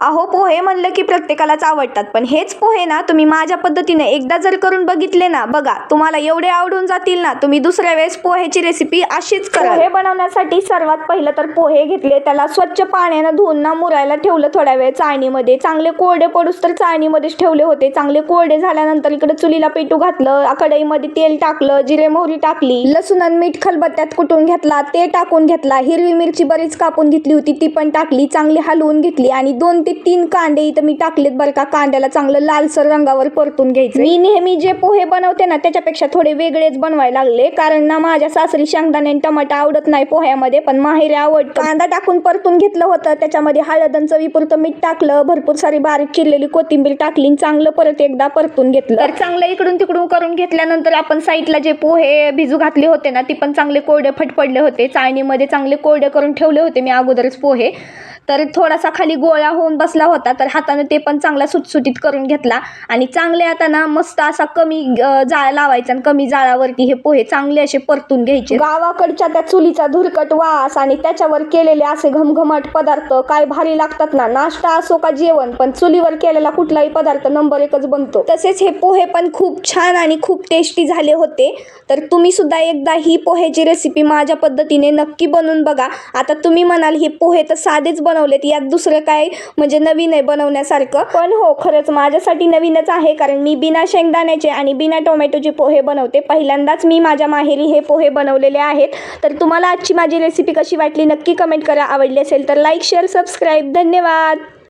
अहो पोहे म्हणलं की प्रत्येकालाच आवडतात, पण हेच पोहे ना तुम्ही माझ्या पद्धतीने एकदा जर करून बघितले ना, बघा तुम्हाला एवढे आवडून जातील ना, तुम्ही दुसऱ्या वेळेस पोहेची रेसिपी अशीच करा. पोहे बनवण्यासाठी सर्वात पहिलं तर पोहे घेतले, त्याला स्वच्छ पाण्यानं धुवून ना मुरायला ठेवलं थोड्या वेळ चाळणीमध्ये. चांगले कोरडे पडूस तर चाळणीमध्येच ठेवले होते. चांगले कोरडे झाल्यानंतर इकडे चुलीला पेटू घातलं, कढईमध्ये तेल टाकलं, जिरे मोहरी टाकली, लसूण आणि मीठ खलबत्त्यात कुटून घेतला, ते टाकून घेतला, हिरवी मिरची बरीच कापून घेतली होती ती पण टाकली, चांगली हलवून घेतली आणि 2 ते 3 कांदे इथं मी टाकलेत बरं का. कांद्याला चांगलं लालसर रंगावर परतून घ्यायचं. मी नेहमी जे पोहे बनवते ना त्याच्यापेक्षा थोडे वेगळेच बनवायला लागले, कारण ना माझ्या सासरी शेंगदाणे आणि टमाटा आवडत नाही पोह्यामध्ये, पण माहेरी आवडतं. कांदा टाकून परतून घेतलं होतं, त्याच्यामध्ये हळद आणि चवीपुरतं मीठ टाकलं, भरपूर सारी बारीक चिरलेली कोथिंबीर टाकली, चांगलं परत एकदा परतून घेतलं. तर चांगलं इकडून तिकडून करून घेतल्यानंतर आपण साईडला जे पोहे भिजू घातले होते ना ती पण चांगले कोरडे फटफडले होते. चाळणीमध्ये चांगले कोरडे करून ठेवले होते मी अगोदरच पोहे, तर थोडासा खाली गोळा होऊन बसला होता, तर हाताने ते पण चांगला सुटसुटीत करून घेतला आणि चांगले आता ना मस्त असा कमी जाळ लावायचा आणि कमी जाळावरती हे पोहे चांगले असे परतून घ्यायचे. गावाकडच्या त्या चुलीचा धुरकट वास आणि त्याच्यावर केलेले असे घमघमाट पदार्थ काय भारी लागतात ना. नाश्ता असो का जेवण, पण चुलीवर केलेला कुठलाही पदार्थ नंबर 1च बनतो. तसेच हे पोहे पण खूप छान आणि खूप टेस्टी झाले होते. तर तुम्ही सुद्धा एकदा ही पोहेची रेसिपी माझ्या पद्धतीने नक्की बनवून बघा. आता तुम्ही म्हणाल हे पोहे तर साधेच बनवलेत, यात दुसरं काय म्हणजे नवीन आहे बनवण्यासारखं, पण हो खरंच माझ्यासाठी नवीनच आहे, कारण मी बिना शेंगदाण्याचे आणि बिना टोमॅटोचे पोहे बनवते. पहिल्यांदाच मी माझ्या माहेरी हे पोहे बनवलेले आहेत. तर तुम्हाला आजची माझी रेसिपी कशी वाटली नक्की कमेंट करा. आवडली असेल तर लाईक शेअर सबस्क्राईब. धन्यवाद.